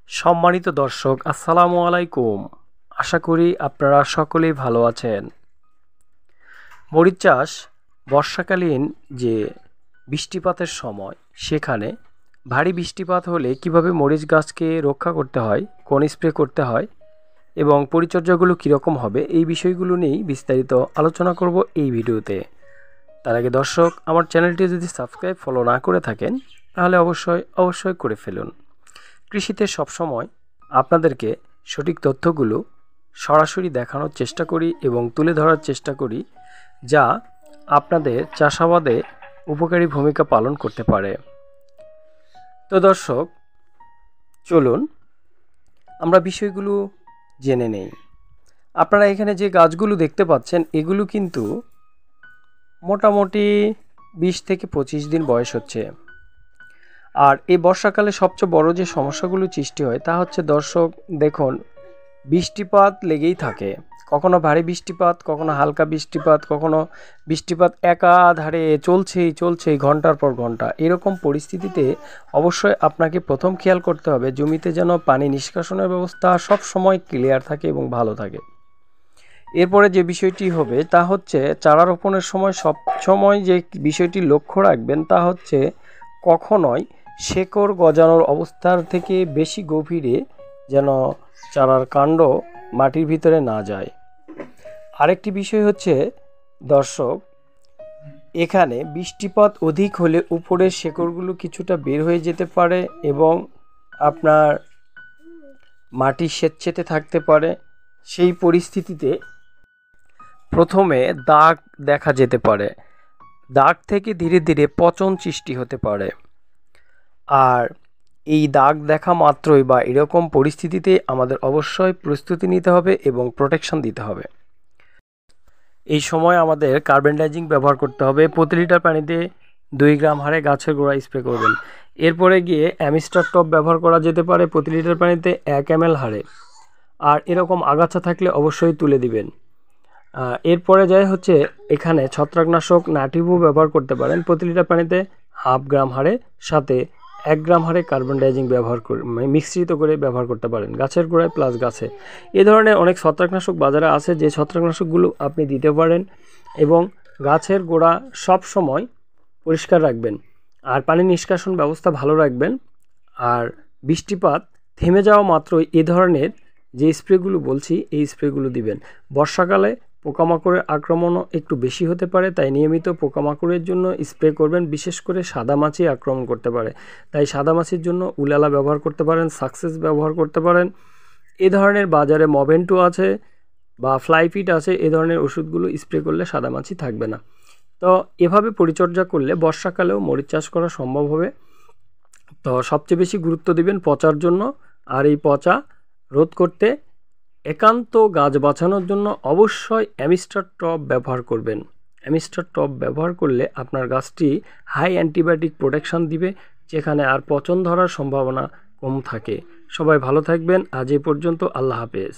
সম্মানিত দর্শক, আসসালামু আলাইকুম। আশা করি আপনারা সকলেই ভালো আছেন। মরিচ চাষ বর্ষাকালীন যে বৃষ্টিপাতের সময়, সেখানে ভারী বৃষ্টিপাত হলে কিভাবে মরিচ গাছকে রক্ষা করতে হয়, কোন স্প্রে করতে হয় এবং পরিচর্যাগুলো কীরকম হবে, এই বিষয়গুলো নিয়েই বিস্তারিত আলোচনা করব এই ভিডিওতে। তার আগে দর্শক, আমার চ্যানেলটি যদি সাবস্ক্রাইব ফলো না করে থাকেন তাহলে অবশ্যই করে ফেলুন। কৃষিতে সবসময় আপনাদেরকে সঠিক তথ্যগুলো সরাসরি দেখানোর চেষ্টা করি এবং তুলে ধরার চেষ্টা করি, যা আপনাদের চাষাবাদে উপকারী ভূমিকা পালন করতে পারে। তো দর্শক, চলুন আমরা বিষয়গুলো জেনে নেই। আপনারা এখানে যে গাছগুলো দেখতে পাচ্ছেন, এগুলো কিন্তু মোটামুটি 20 থেকে 25 দিন বয়স হচ্ছে। আর এই বর্ষাকালে সবচেয়ে বড় যে সমস্যাগুলো সৃষ্টি হয় তা হচ্ছে, দর্শক দেখুন, বৃষ্টিপাত লেগেই থাকে। কখনো ভারী বৃষ্টিপাত, কখনো হালকা বৃষ্টিপাত, কখনো বৃষ্টিপাত একাধারে চলছেই ঘন্টার পর ঘন্টা। এরকম পরিস্থিতিতে অবশ্যই আপনাকে প্রথম খেয়াল করতে হবে জমিতে যেন পানি নিষ্কাশনের ব্যবস্থা সব সময় ক্লিয়ার থাকে এবং ভালো থাকে। এরপরে যে বিষয়টি হবে তা হচ্ছে, চারা রোপণের সময় সব সময় যে বিষয়টি লক্ষ্য রাখবেন তা হচ্ছে, কখনোই শেকড় গজানোর অবস্থার থেকে বেশি গভীরে যেন চারার কাণ্ড মাটির ভিতরে না যায়। আরেকটি বিষয় হচ্ছে দর্শক, এখানে বৃষ্টিপাত অধিক হলে উপরের শেকড়গুলো কিছুটা বের হয়ে যেতে পারে এবং আপনার মাটি স্যাঁতসেঁতে থাকতে পারে। সেই পরিস্থিতিতে প্রথমে দাগ দেখা যেতে পারে। দাগ থেকে ধীরে ধীরে পচন সৃষ্টি হতে পারে। আর এই দাগ দেখা মাত্রই বা এরকম পরিস্থিতিতে আমাদের অবশ্যই প্রস্তুতি নিতে হবে এবং প্রোটেকশন দিতে হবে। এই সময় আমাদের কার্বেন্ডাইজিং ব্যবহার করতে হবে। প্রতি লিটার পানিতে 2 গ্রাম হারে গাছের গোড়া স্প্রে করবেন। এরপরে গিয়ে অ্যামিস্টার টপ ব্যবহার করা যেতে পারে প্রতি লিটার পানিতে 1 ml হারে। আর এরকম আগাছা থাকলে অবশ্যই তুলে দিবেন। এরপরে যাই হচ্ছে, এখানে ছত্রাকনাশক নাটিভো ব্যবহার করতে পারেন প্রতি লিটার পানিতে 1/2 গ্রাম হারে, সাথে 1 গ্রাম হারে কার্বনডাইজিং ব্যবহার করে মিশ্রিত করে ব্যবহার করতে পারেন গাছের গোড়ায় প্লাস গাছে। এ ধরনের অনেক ছত্রাকনাশক বাজারে আছে, যে ছত্রাকনাশকগুলো আপনি দিতে পারেন এবং গাছের গোড়া সব সময় পরিষ্কার রাখবেন আর পানি নিষ্কাশন ব্যবস্থা ভালো রাখবেন। আর বৃষ্টিপাত থেমে যাওয়া মাত্রই এ ধরনের যে স্প্রেগুলো বলছি এই স্প্রেগুলো দিবেন। বর্ষাকালে পোকামাকড়ের আক্রমণও একটু বেশি হতে পারে, তাই নিয়মিত পোকামাকড়ের জন্য স্প্রে করবেন। বিশেষ করে সাদামাছি আক্রমণ করতে পারে, তাই সাদামাছির জন্য উলালা ব্যবহার করতে পারেন, সাকসেস ব্যবহার করতে পারেন। এ ধরনের বাজারে মভেন্টো আছে বা ফ্লাইফিট আছে, এ ধরনের ওষুধগুলো স্প্রে করলে সাদামাছি থাকবে না। তো এভাবে পরিচর্যা করলে বর্ষাকালেও মরিচ চাষ করা সম্ভব হবে। তো সবচেয়ে বেশি গুরুত্ব দিবেন পচার জন্য। আর এই পচা রোধ করতে একান্ত গাছ বাঁচানোর জন্য অবশ্যই অ্যামিস্টার টপ ব্যবহার করবেন। অ্যামিস্টার টপ ব্যবহার করলে আপনার গাছটি হাই অ্যান্টিবায়োটিক প্রোটেকশন দিবে, যেখানে আর পচন ধরার সম্ভাবনা কম থাকে। সবাই ভালো থাকবেন। আজ এ পর্যন্ত। আল্লাহ হাফেজ।